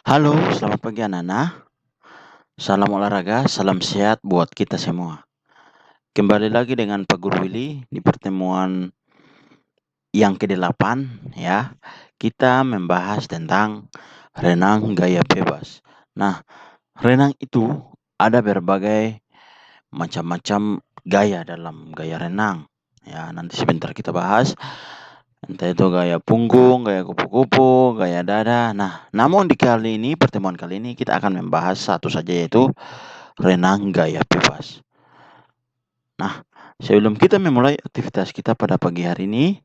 Halo, selamat pagi anak-anak. Salam olahraga, salam sehat buat kita semua. Kembali lagi dengan Pak Guru Willy di pertemuan yang ke-8 ya. Kita membahas tentang renang gaya bebas. Nah, renang itu ada berbagai macam-macam gaya dalam gaya renang. Ya, nanti sebentar kita bahas. Entah itu gaya punggung, gaya kupu-kupu, gaya dada. Nah, namun di kali ini, pertemuan kali ini kita akan membahas satu saja, yaitu renang gaya bebas. Nah, sebelum kita memulai aktivitas kita pada pagi hari ini,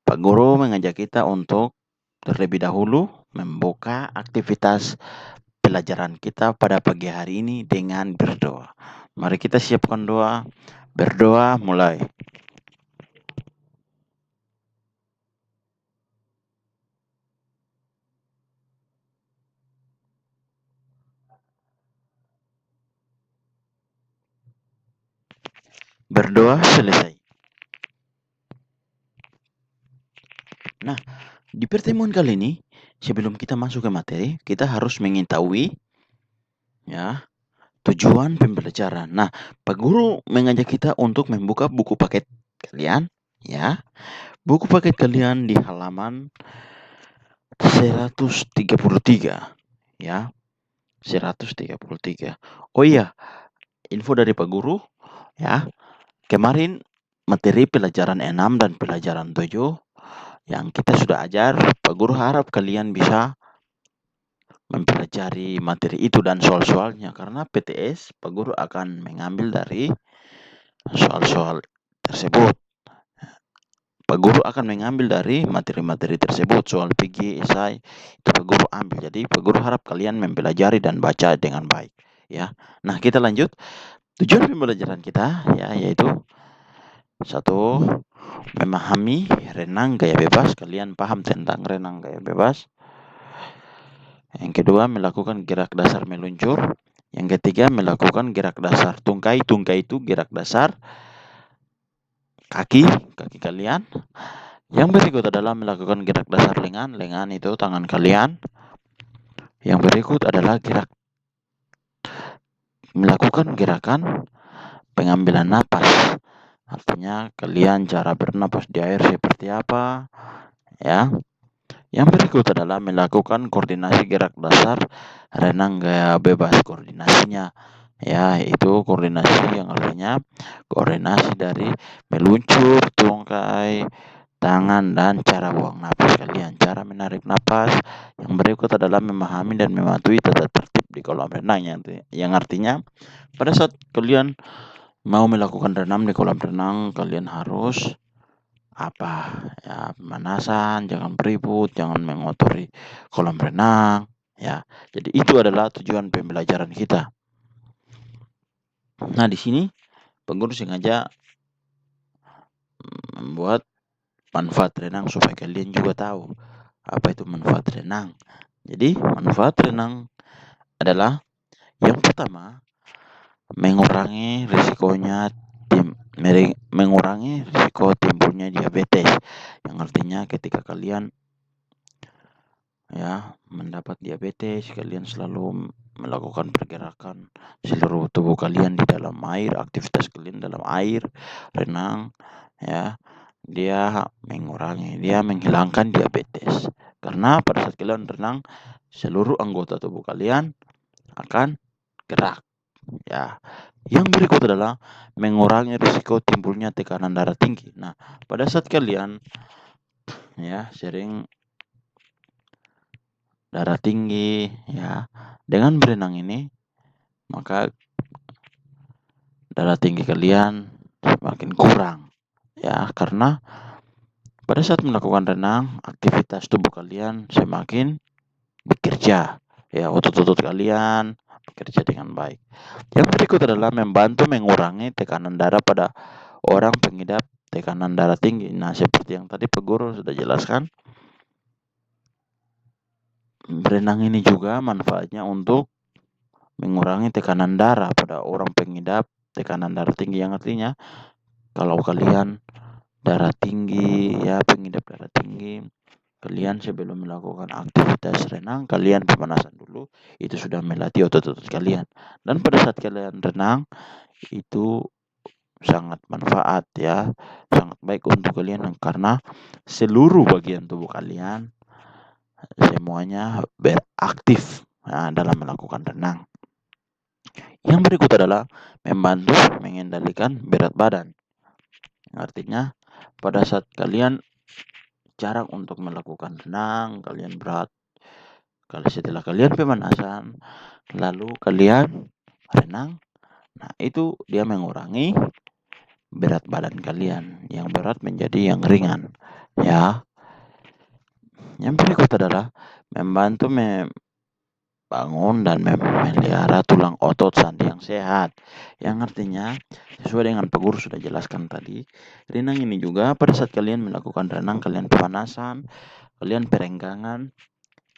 Pak Guru mengajak kita untuk terlebih dahulu membuka aktivitas pelajaran kita pada pagi hari ini dengan berdoa. Mari kita siapkan doa, berdoa mulai. Berdoa selesai. Nah, di pertemuan kali ini, sebelum kita masuk ke materi, kita harus mengetahui ya tujuan pembelajaran. Nah, Pak Guru mengajak kita untuk membuka buku paket kalian ya. Buku paket kalian di halaman 133 ya. 133. Oh iya, info dari Pak Guru ya. Kemarin materi pelajaran 6 dan pelajaran 7 yang kita sudah ajar, Pak Guru harap kalian bisa mempelajari materi itu dan soal-soalnya, karena PTS Pak Guru akan mengambil dari soal-soal tersebut. Pak Guru akan mengambil dari materi-materi tersebut, soal PG, esai, itu Pak Guru ambil. Jadi Pak Guru harap kalian mempelajari dan baca dengan baik ya. Nah, kita lanjut. Tujuan pembelajaran kita ya yaitu satu, memahami renang gaya bebas. Kalian paham tentang renang gaya bebas. Yang kedua, melakukan gerak dasar meluncur. Yang ketiga, melakukan gerak dasar tungkai. Tungkai itu gerak dasar kaki kalian. Yang berikut adalah melakukan gerak dasar lengan. Lengan itu tangan kalian. Yang berikut adalah melakukan gerakan pengambilan napas. Artinya kalian cara bernapas di air seperti apa ya. Yang berikut adalah melakukan koordinasi gerak dasar renang gaya bebas. Koordinasinya ya itu koordinasi yang artinya koordinasi dari meluncur, tungkai, tangan, dan cara buang napas kalian, cara menarik napas. Yang berikut adalah memahami dan mematuhi tata tertib di kolam renang, yang artinya pada saat kalian mau melakukan renang di kolam renang, kalian harus apa ya, pemanasan, jangan beribut, jangan mengotori kolam renang ya. Jadi itu adalah tujuan pembelajaran kita. Nah, di sini pengurus sengaja membuat manfaat renang supaya kalian juga tahu apa itu manfaat renang. Jadi manfaat renang adalah yang pertama, mengurangi risikonya mengurangi risiko timbulnya diabetes. Yang artinya ketika kalian ya mendapat diabetes, kalian selalu melakukan pergerakan seluruh tubuh kalian di dalam air, aktivitas kalian dalam air, renang ya, dia menghilangkan diabetes. Karena pada saat kalian renang, seluruh anggota tubuh kalian akan gerak ya. Yang berikut adalah mengurangi risiko timbulnya tekanan darah tinggi. Nah, pada saat kalian ya sering darah tinggi ya, dengan berenang ini maka darah tinggi kalian semakin kurang ya, karena pada saat melakukan renang aktivitas tubuh kalian semakin bekerja ya, otot-otot kalian bekerja dengan baik. Yang berikut adalah membantu mengurangi tekanan darah pada orang pengidap tekanan darah tinggi. Nah, seperti yang tadi Pak Guru sudah jelaskan, berenang ini juga manfaatnya untuk mengurangi tekanan darah pada orang pengidap tekanan darah tinggi, yang artinya kalau kalian darah tinggi ya, pengidap darah tinggi, kalian sebelum melakukan aktivitas renang, kalian pemanasan dulu, itu sudah melatih otot-otot kalian. Dan pada saat kalian renang, itu sangat manfaat ya, sangat baik untuk kalian karena seluruh bagian tubuh kalian semuanya beraktif dalam melakukan renang. Yang berikut adalah membantu mengendalikan berat badan. Artinya pada saat kalian jarang untuk melakukan renang, kalian berat. Kalau setelah kalian pemanasan, lalu kalian renang, nah itu dia mengurangi berat badan kalian. Yang berat menjadi yang ringan. Ya. Yang berikut adalah membantu bangun dan memelihara tulang otot sandi yang sehat. Yang artinya sesuai dengan Pak Guru sudah jelaskan tadi, renang ini juga pada saat kalian melakukan renang, kalian pemanasan, kalian perenggangan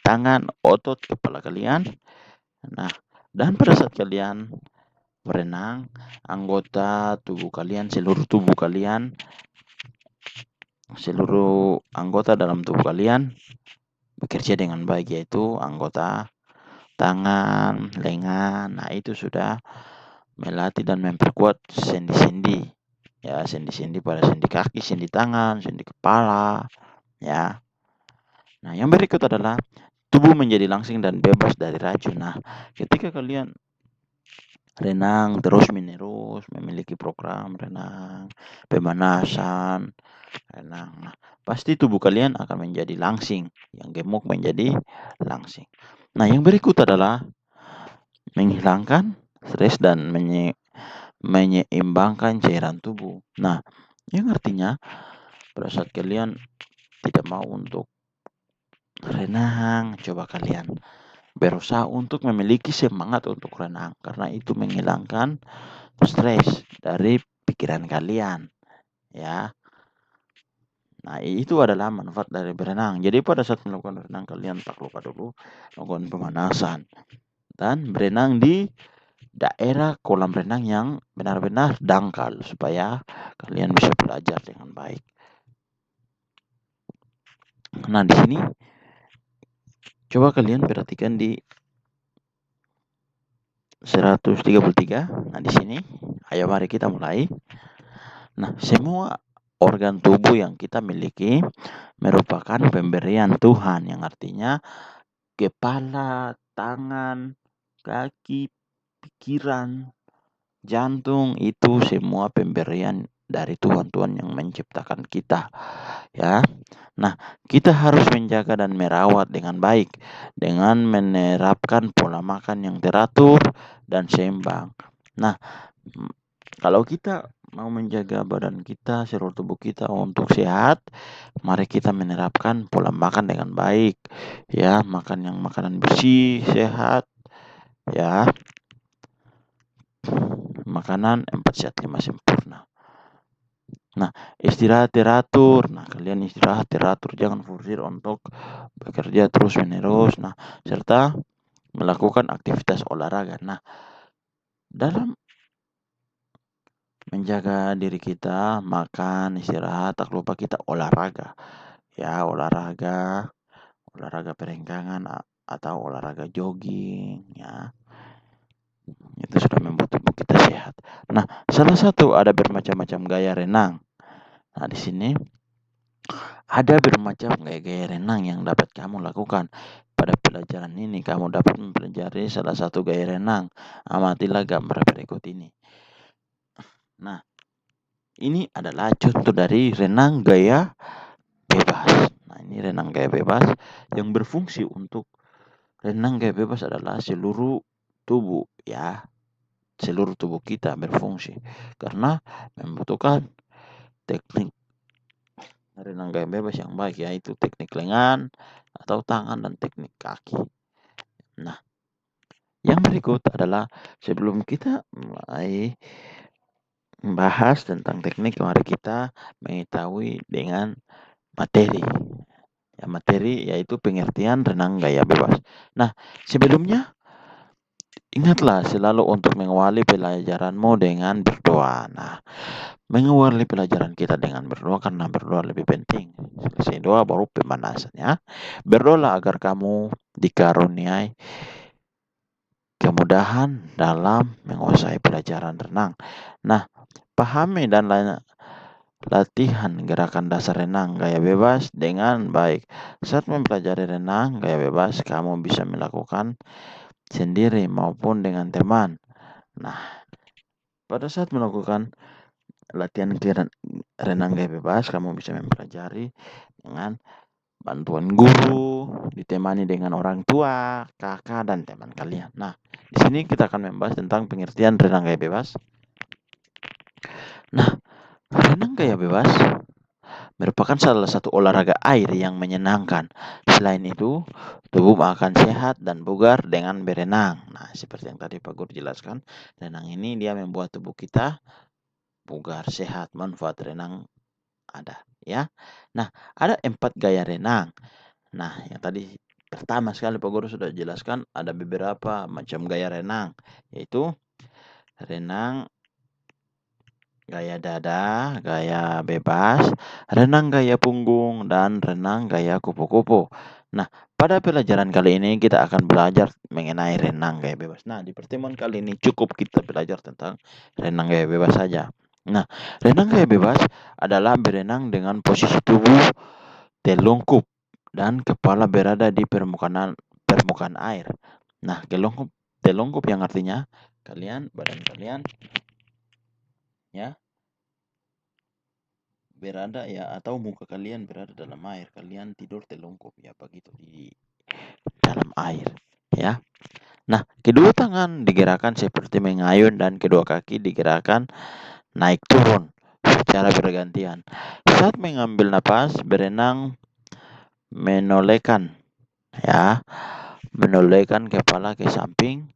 tangan, otot kepala kalian. Nah, dan pada saat kalian berenang, anggota tubuh kalian, seluruh anggota dalam tubuh kalian bekerja dengan baik, yaitu anggota tangan, lengan. Nah, itu sudah melatih dan memperkuat sendi-sendi. Ya, sendi-sendi pada sendi kaki, sendi tangan, sendi kepala, ya. Nah, yang berikut adalah tubuh menjadi langsing dan bebas dari racun. Nah, ketika kalian renang terus-menerus, memiliki program renang, pemanasan, renang, nah, pasti tubuh kalian akan menjadi langsing, yang gemuk menjadi langsing. Nah, yang berikut adalah menghilangkan stres dan menyeimbangkan cairan tubuh. Nah, yang artinya pada saat kalian tidak mau untuk renang, coba kalian berusaha untuk memiliki semangat untuk renang karena itu menghilangkan stres dari pikiran kalian, ya. Nah, itu adalah manfaat dari berenang. Jadi pada saat melakukan renang, kalian tak lupa dulu melakukan pemanasan dan berenang di daerah kolam renang yang benar-benar dangkal supaya kalian bisa belajar dengan baik. Nah, di sini coba kalian perhatikan di 133. Nah, di sini ayo mari kita mulai. Nah, semua organ tubuh yang kita miliki merupakan pemberian Tuhan, yang artinya kepala, tangan, kaki, pikiran, jantung, itu semua pemberian dari Tuhan yang menciptakan kita, ya. Nah, kita harus menjaga dan merawat dengan baik dengan menerapkan pola makan yang teratur dan seimbang. Nah, kalau kita mau menjaga badan kita, seluruh tubuh kita untuk sehat, mari kita menerapkan pola makan dengan baik, ya, makan yang makanan bersih, sehat, ya. Makanan 4 sehat 5 sempurna. Nah, istirahat teratur. Nah, kalian istirahat teratur, jangan forsir untuk bekerja terus-menerus. Nah, serta melakukan aktivitas olahraga. Nah, dalam menjaga diri kita, makan, istirahat, tak lupa kita olahraga. Ya, olahraga perenggangan atau olahraga jogging, ya. Itu sudah membuat tubuh kita sehat. Nah, salah satu ada bermacam-macam gaya renang. Nah, di sini ada bermacam gaya-gaya renang yang dapat kamu lakukan. Pada pelajaran ini kamu dapat mempelajari salah satu gaya renang. Amatilah gambar berikut ini. Nah, ini adalah contoh dari renang gaya bebas. Nah, ini renang gaya bebas yang berfungsi untuk renang gaya bebas adalah seluruh tubuh, ya. Seluruh tubuh kita berfungsi karena membutuhkan teknik renang gaya bebas yang baik, yaitu teknik lengan atau tangan dan teknik kaki. Nah, yang berikut adalah sebelum kita mulai membahas tentang teknik, mari kita mengetahui dengan materi. Ya, materi yaitu pengertian renang gaya bebas. Nah, sebelumnya Ingatlah selalu untuk mengawali pelajaranmu dengan berdoa. Nah, mengawali pelajaran kita dengan berdoa karena berdoa lebih penting. Selesai doa baru pemanasan ya. Berdoalah agar kamu dikaruniai kemudahan dalam menguasai pelajaran renang. Nah, pahami dan latihan gerakan dasar renang gaya bebas dengan baik. Saat mempelajari renang gaya bebas, kamu bisa melakukan sendiri maupun dengan teman. Nah, pada saat melakukan latihan renang gaya bebas, kamu bisa mempelajari dengan bantuan guru, ditemani dengan orang tua, kakak, dan teman kalian. Nah, di sini kita akan membahas tentang pengertian renang gaya bebas. Nah, renang gaya bebas merupakan salah satu olahraga air yang menyenangkan. Selain itu, tubuh akan sehat dan bugar dengan berenang. Nah, seperti yang tadi Pak Guru jelaskan, renang ini dia membuat tubuh kita bugar, sehat, manfaat renang ada, ya. Nah, ada 4 gaya renang. Nah, yang tadi pertama sekali Pak Guru sudah jelaskan ada beberapa macam gaya renang, yaitu renang gaya dada, gaya bebas, renang gaya punggung, dan renang gaya kupu-kupu. Nah, pada pelajaran kali ini kita akan belajar mengenai renang gaya bebas. Nah, di pertemuan kali ini cukup kita belajar tentang renang gaya bebas saja. Nah, renang gaya bebas adalah berenang dengan posisi tubuh telungkup dan kepala berada di permukaan air. Nah, telungkup yang artinya badan kalian ya berada ya atau muka kalian berada dalam air, kalian tidur telungkup ya begitu di dalam air ya. Nah, kedua tangan digerakkan seperti mengayun dan kedua kaki digerakkan naik turun secara bergantian. Saat mengambil napas, berenang menolehkan ya, menolehkan kepala ke samping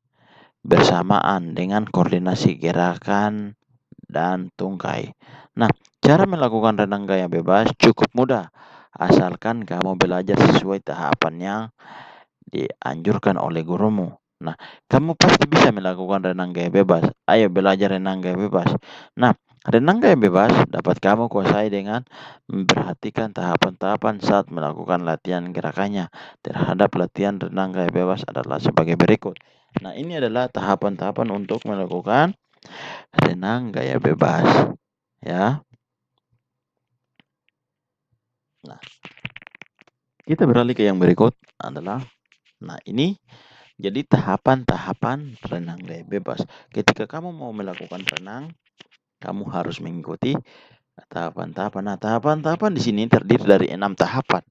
bersamaan dengan koordinasi gerakan dan tungkai. Nah, cara melakukan renang gaya bebas cukup mudah, asalkan kamu belajar sesuai tahapan yang dianjurkan oleh gurumu. Nah, kamu pasti bisa melakukan renang gaya bebas. Ayo belajar renang gaya bebas. Nah, renang gaya bebas dapat kamu kuasai dengan memperhatikan tahapan-tahapan saat melakukan latihan gerakannya. Terhadap latihan renang gaya bebas adalah sebagai berikut. Nah, ini adalah tahapan-tahapan untuk melakukan renang gaya bebas. Ya. Nah, kita beralih ke yang berikut adalah ini jadi tahapan-tahapan renang gaya bebas. Ketika kamu mau melakukan renang, kamu harus mengikuti tahapan-tahapan. Nah, tahapan-tahapan di sini terdiri dari 6 tahapan,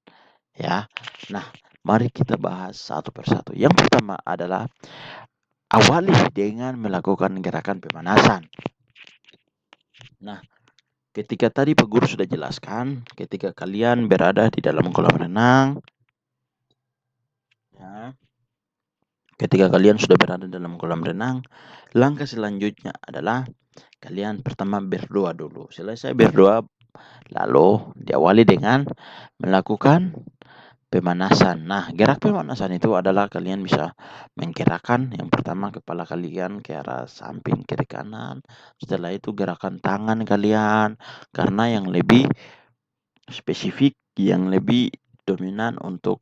ya. Nah, mari kita bahas satu persatu. Yang pertama adalah awali dengan melakukan gerakan pemanasan. Nah, ketika tadi Pak Guru sudah jelaskan, ketika kalian berada di dalam kolam renang, ya, ketika kalian sudah berada dalam kolam renang, langkah selanjutnya adalah kalian pertama berdoa dulu. Selesai berdoa, lalu diawali dengan melakukan pemanasan. Nah, gerak pemanasan itu adalah kalian bisa menggerakkan yang pertama kepala kalian ke arah samping kiri kanan. Setelah itu gerakan tangan kalian karena yang lebih spesifik, yang lebih dominan untuk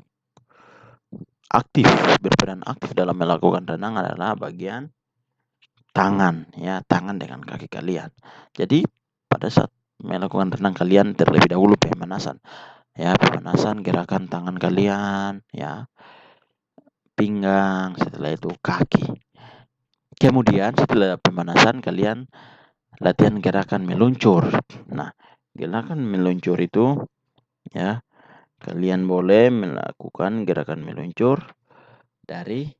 berperan aktif dalam melakukan renang adalah bagian tangan ya, tangan dengan kaki kalian. Jadi pada saat melakukan renang kalian terlebih dahulu pemanasan. Ya, pemanasan gerakan tangan kalian ya, pinggang, setelah itu kaki. Kemudian setelah pemanasan kalian latihan gerakan meluncur. Nah, gerakan meluncur itu ya, kalian boleh melakukan gerakan meluncur dari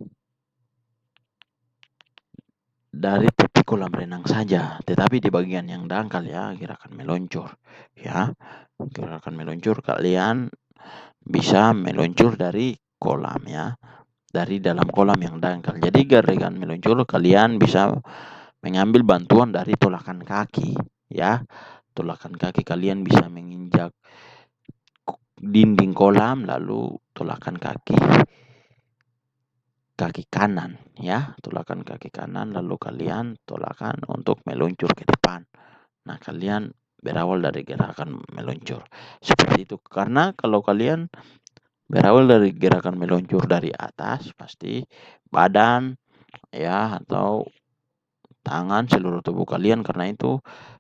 tepi kolam renang saja, tetapi di bagian yang dangkal ya, gerakan meluncur. Ya, gerakan meluncur kalian bisa meluncur dari kolam ya, dari dalam kolam yang dangkal. Jadi gerakan meluncur kalian bisa mengambil bantuan dari tolakan kaki ya. Tolakan kaki kalian bisa menginjak dinding kolam lalu tolakan kaki kaki kanan ya, tolakkan kaki kanan lalu kalian tolakkan untuk meluncur ke depan. Nah, kalian berawal dari gerakan meluncur. Seperti itu. Karena kalau kalian berawal dari gerakan meluncur dari atas, pasti badan ya atau tangan seluruh tubuh kalian karena itu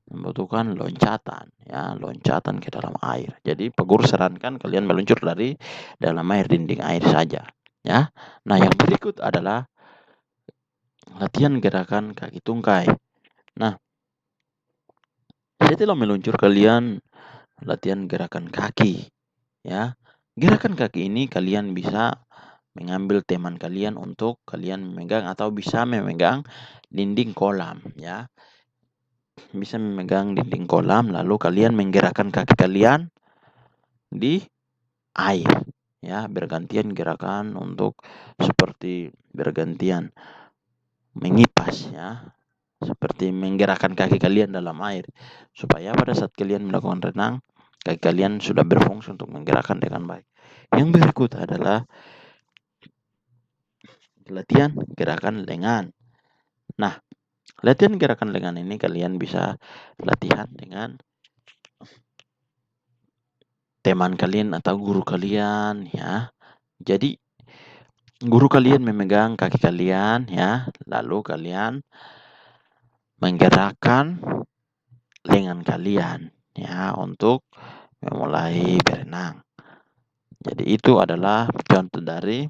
membutuhkan loncatan ya, loncatan ke dalam air. Jadi Pegur sarankan kalian meluncur dari dalam air, dinding air saja ya. Nah, yang berikut adalah latihan gerakan kaki tungkai. Nah, setelah meluncur kalian latihan gerakan kaki ya. Gerakan kaki ini kalian bisa mengambil teman kalian untuk kalian memegang atau bisa memegang dinding kolam ya. Bisa memegang dinding kolam lalu kalian menggerakkan kaki kalian di air ya, bergantian gerakan untuk seperti bergantian mengipas ya, seperti menggerakkan kaki kalian dalam air supaya pada saat kalian melakukan renang kaki kalian sudah berfungsi untuk menggerakkan dengan baik. Yang berikut adalah latihan gerakan lengan. Nah, latihan gerakan lengan ini kalian bisa latihan dengan teman kalian atau guru kalian ya. Jadi guru kalian memegang kaki kalian ya, lalu kalian menggerakkan lengan kalian ya untuk memulai berenang. Jadi itu adalah contoh dari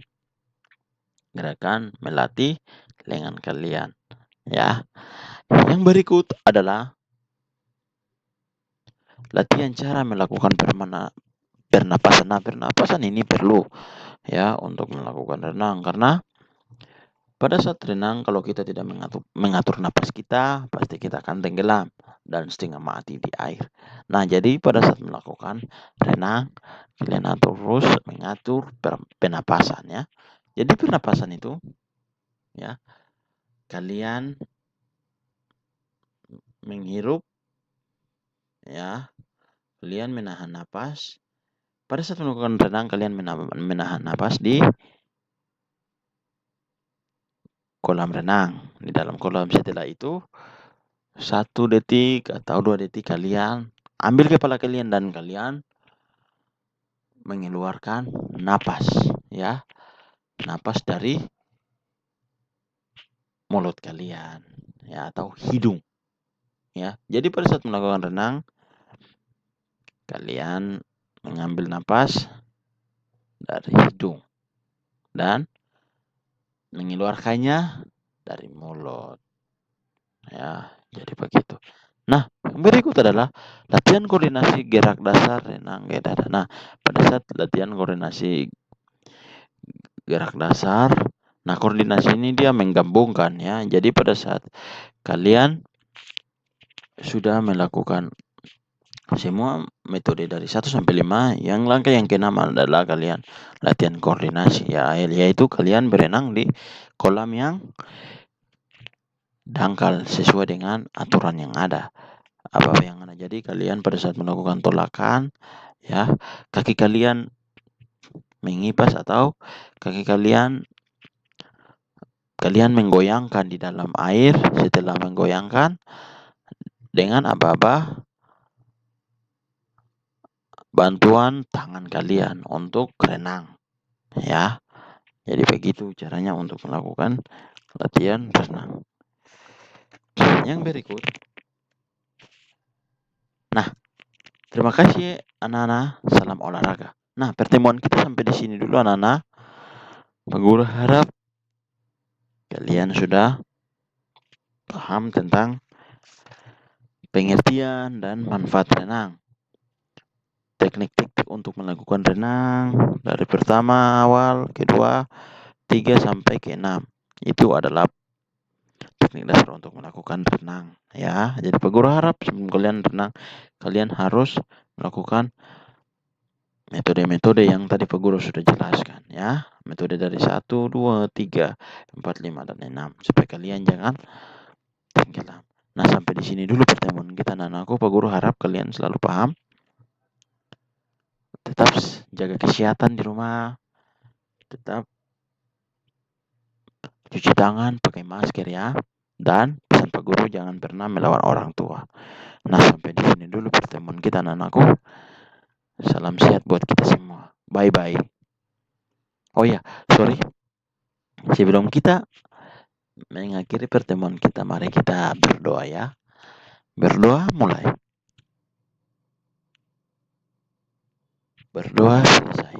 gerakan melatih lengan kalian ya. Yang berikut adalah latihan cara melakukan pernapasan. Nah, pernapasan ini perlu ya untuk melakukan renang karena pada saat renang kalau kita tidak mengatur napas kita, pasti kita akan tenggelam dan setengah mati di air. Nah, jadi pada saat melakukan renang, kalian terus mengatur pernapasan ya. Jadi pernapasan itu ya, kalian menghirup ya, kalian menahan napas. Pada saat melakukan renang, kalian menahan napas di kolam renang. Di dalam kolam setelah itu 1 detik atau 2 detik kalian ambil kepala kalian dan kalian mengeluarkan napas ya. Napas dari mulut kalian ya atau hidung ya. Jadi pada saat melakukan renang kalian mengambil napas dari hidung dan mengeluarkannya dari mulut ya. Jadi begitu. Nah, berikut adalah latihan koordinasi gerak dasar renang dada. Nah, pada saat latihan koordinasi gerak dasar, nah koordinasi ini dia menggabungkan ya. Jadi pada saat kalian sudah melakukan semua metode dari 1 sampai 5, yang langkah yang keenam adalah kalian latihan koordinasi ya, yaitu kalian berenang di kolam yang dangkal sesuai dengan aturan yang ada. Apa yang ada. Jadi kalian pada saat melakukan tolakan ya, kaki kalian mengipas atau kaki kalian menggoyangkan di dalam air. Setelah menggoyangkan dengan aba-aba bantuan tangan kalian untuk renang ya. Jadi begitu caranya untuk melakukan latihan renang. Yang berikut. Nah, terima kasih anak-anak. Salam olahraga. Nah, pertemuan kita sampai di sini dulu anak-anak. Guru harap kalian sudah paham tentang pengertian dan manfaat renang. Teknik-teknik untuk melakukan renang dari pertama awal, kedua, 3 sampai ke 6. Itu adalah teknik dasar untuk melakukan renang ya. Jadi Pak Guru harap sebelum kalian renang, kalian harus melakukan metode-metode yang tadi Pak Guru sudah jelaskan ya. Metode dari 1, 2, 3, 4, 5, dan 6 supaya kalian jangan tenggelam. Nah, sampai di sini dulu pertemuan kita anakku. Pak Guru harap kalian selalu paham. Tetap jaga kesehatan di rumah. Tetap cuci tangan, pakai masker ya. Dan pesan Pak Guru jangan pernah melawan orang tua. Nah, sampai di sini dulu pertemuan kita anak-anakku. Salam sehat buat kita semua. Bye-bye. Oh ya, sorry. Sebelum kita mengakhiri pertemuan kita, mari kita berdoa ya. Berdoa mulai. Berdoa selesai.